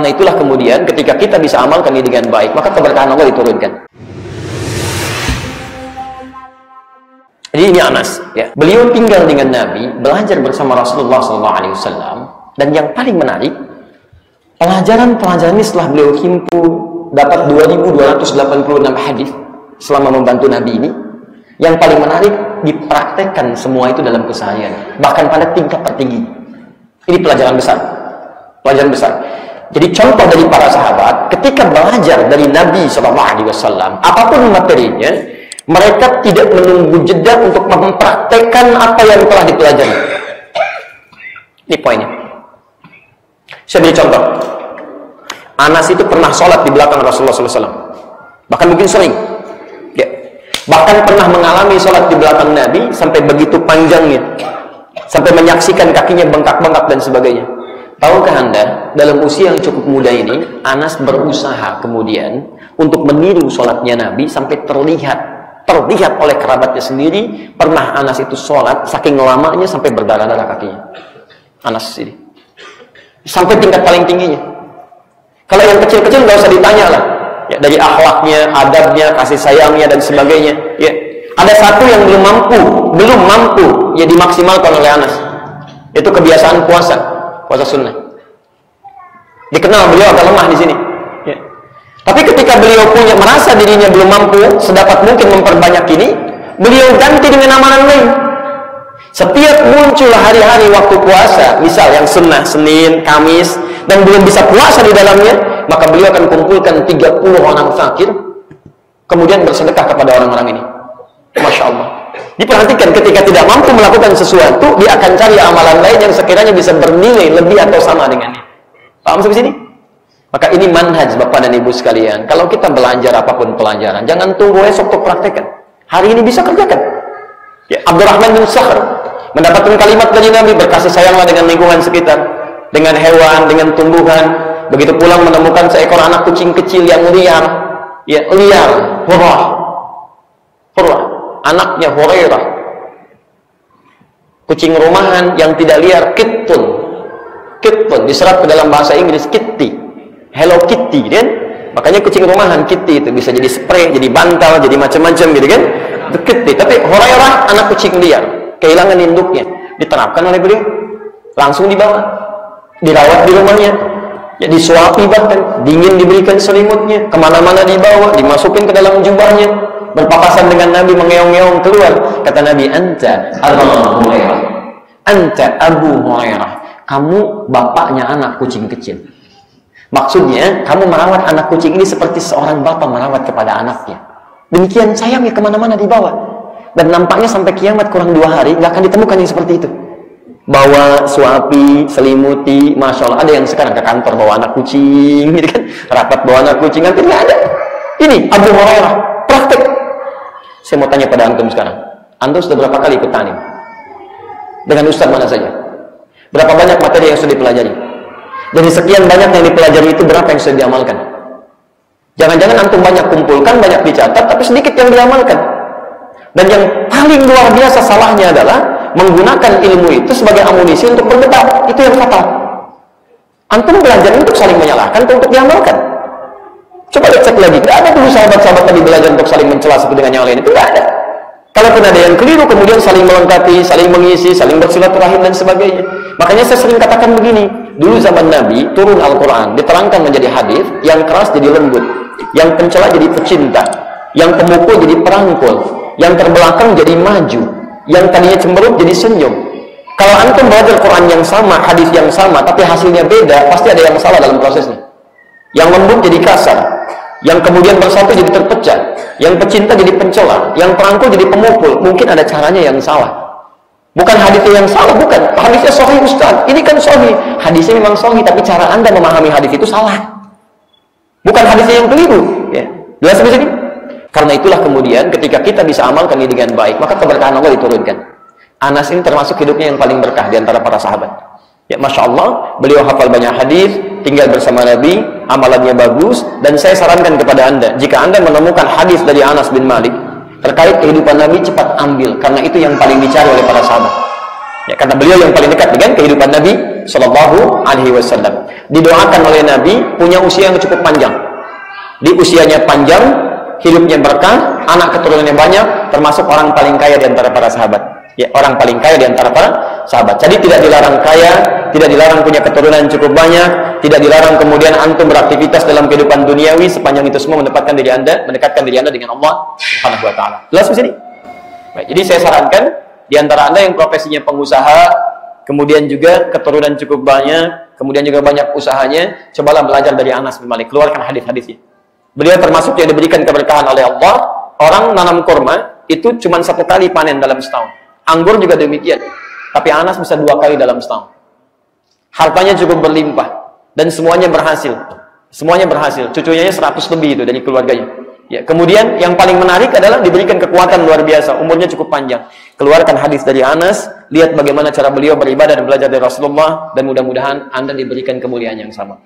Karena itulah kemudian ketika kita bisa amalkan ini dengan baik, maka keberkahan Allah diturunkan. Jadi ini Anas, ya. Beliau tinggal dengan Nabi, belajar bersama Rasulullah SAW, dan yang paling menarik, pelajaran-pelajaran ini setelah beliau himpun dapat 2.286 hadis selama membantu Nabi ini. Yang paling menarik, dipraktekkan semua itu dalam keseharian, bahkan pada tingkat tertinggi. Ini pelajaran besar, pelajaran besar. Jadi contoh dari para sahabat ketika belajar dari Nabi SAW, apapun materinya, mereka tidak menunggu jeda untuk mempraktekkan apa yang telah dipelajari. Ini poinnya. Saya beri contoh. Anas itu pernah sholat di belakang Rasulullah SAW, bahkan mungkin sering. Ya. Bahkan pernah mengalami sholat di belakang Nabi sampai begitu panjangnya, sampai menyaksikan kakinya bengkak-bengkak dan sebagainya. Tahukah Anda, dalam usia yang cukup muda ini, Anas berusaha kemudian untuk meniru sholatnya Nabi sampai terlihat oleh kerabatnya sendiri. Pernah Anas itu sholat, saking lamanya sampai berdarah-darah kakinya. Anas ini. Sampai tingkat paling tingginya. Kalau yang kecil-kecil nggak usah ditanya lah. Ya, dari akhlaknya, adabnya, kasih sayangnya, dan sebagainya. Ya. Ada satu yang belum mampu ya dimaksimalkan oleh Anas. Itu kebiasaan puasa sunnah. Dikenal beliau agak lemah di sini. Ya. Tapi ketika beliau merasa dirinya belum mampu, sedapat mungkin memperbanyak ini, beliau ganti dengan amalan lain. Setiap muncul hari-hari waktu puasa, misal yang sunnah, Senin, Kamis, dan belum bisa puasa di dalamnya, maka beliau akan kumpulkan 30 orang fakir, kemudian bersedekah kepada orang-orang ini. Masya Allah. Diperhatikan, ketika tidak mampu melakukan sesuatu, dia akan cari amalan lain yang sekiranya bisa bernilai lebih atau sama dengannya. Paham sampai sini? Maka ini manhaj Bapak dan Ibu sekalian. Kalau kita belajar apapun pelajaran, jangan tunggu esok untuk praktekkan. Hari ini bisa kerjakan. Ya, Abdurrahman bin Sakhr mendapatkan kalimat dari Nabi, berkasih sayanglah dengan lingkungan sekitar, dengan hewan, dengan tumbuhan. Begitu pulang menemukan seekor anak kucing kecil yang liar, hurrah, anaknya Hurairah, kucing rumahan yang tidak liar, kittun, diserap ke dalam bahasa Inggris kitty, Hello Kitty, kan? Makanya kucing rumahan kitty itu bisa jadi spray, jadi bantal, jadi macam-macam gitu kan? Kitty. Tapi Hurairah anak kucing liar, kehilangan induknya, diterapkan oleh beliau, langsung dibawa, dirawat di rumahnya, ya, disuapi, bahkan dingin diberikan selimutnya, kemana-mana dibawa, dimasukin ke dalam jubahnya, berpapasan dengan Nabi, mengeong-ngeong keluar. Kata Nabi, anta Abu Hurairah, kamu bapaknya anak kucing kecil. Maksudnya, kamu merawat anak kucing ini seperti seorang bapak merawat kepada anaknya. Demikian sayangnya, kemana-mana dibawa. Dan nampaknya sampai kiamat kurang 2 hari nggak akan ditemukan yang seperti itu. Bawa, suapi, selimuti, Masya Allah. Ada yang sekarang ke kantor bawa anak kucing, gitu kan? Rapat bawa anak kucing, nanti nggak ada. Ini Abu Hurairah, praktek. Saya mau tanya pada antum sekarang, antum sudah berapa kali ikut ta'lim? Dengan ustaz mana saja? Berapa banyak materi yang sudah dipelajari? Dari sekian banyak yang dipelajari itu, berapa yang sudah diamalkan? Jangan-jangan antum banyak kumpulkan, banyak dicatat, tapi sedikit yang diamalkan. Dan yang paling luar biasa salahnya adalah menggunakan ilmu itu sebagai amunisi untuk berdebat. Itu yang fatal. Antum belajar untuk saling menyalahkan atau untuk diamalkan? Coba cek lagi, tidak ada dulu sahabat-sahabat tadi belajar untuk saling mencela satu dengan yang lain, itu tidak ada. Kalaupun ada yang keliru, kemudian saling melengkapi, saling mengisi, saling bersilaturahim dan sebagainya. Makanya saya sering katakan begini, dulu zaman Nabi turun Al-Quran, diterangkan menjadi hadis, yang keras jadi lembut, yang pencela jadi pecinta, yang pemukul jadi perangkul, yang terbelakang jadi maju, yang tadinya cemberut jadi senyum. Kalau antum belajar Quran yang sama, hadis yang sama, tapi hasilnya beda, pasti ada yang salah dalam prosesnya. Yang lembut jadi kasar, yang kemudian bersatu jadi terpecah, yang pecinta jadi pencela, yang perangkul jadi pemukul. Mungkin ada caranya yang salah. Bukan hadisnya yang salah, bukan. Hadisnya sahih Ustaz, ini kan sahih. Hadisnya memang sahih, tapi cara Anda memahami hadis itu salah. Bukan hadisnya yang keliru. Ya. Jelas sampai sini? Karena itulah kemudian ketika kita bisa amalkan ini dengan baik, maka keberkahan Allah diturunkan. Anas ini termasuk hidupnya yang paling berkah di antara para sahabat. Ya, Masya Allah, beliau hafal banyak hadis, tinggal bersama Nabi, amalannya bagus. Dan saya sarankan kepada Anda, jika Anda menemukan hadis dari Anas bin Malik terkait kehidupan Nabi, cepat ambil, karena itu yang paling dicari oleh para sahabat. Ya, karena beliau yang paling dekat dengan kehidupan Nabi Shallallahu Alaihi Wasallam. didoakan oleh Nabi punya usia yang cukup panjang. Di usianya panjang, hidupnya berkah, anak keturunannya banyak, termasuk orang paling kaya di antara para sahabat. Ya, orang paling kaya di antara para sahabat. Jadi tidak dilarang kaya, tidak dilarang punya keturunan cukup banyak, tidak dilarang kemudian antum beraktivitas dalam kehidupan duniawi sepanjang itu semua mendekatkan diri Anda dengan Allah Subhanahu wa taala. Jelas di sini? Baik, jadi saya sarankan di antara Anda yang profesinya pengusaha, kemudian juga keturunan cukup banyak, kemudian juga banyak usahanya, cobalah belajar dari Anas bin Malik, keluarkan hadis-hadisnya. Beliau termasuk yang diberikan keberkahan oleh Allah. Orang nanam kurma itu cuma 1 kali panen dalam setahun. Anggur juga demikian. Tapi Anas bisa 2 kali dalam setahun. Hartanya cukup berlimpah dan semuanya berhasil. Semuanya berhasil. Cucunya 100 lebih itu dari keluarganya. Ya, kemudian yang paling menarik adalah diberikan kekuatan luar biasa. Umurnya cukup panjang. Keluarkan hadis dari Anas, lihat bagaimana cara beliau beribadah dan belajar dari Rasulullah, dan mudah-mudahan Anda diberikan kemuliaan yang sama.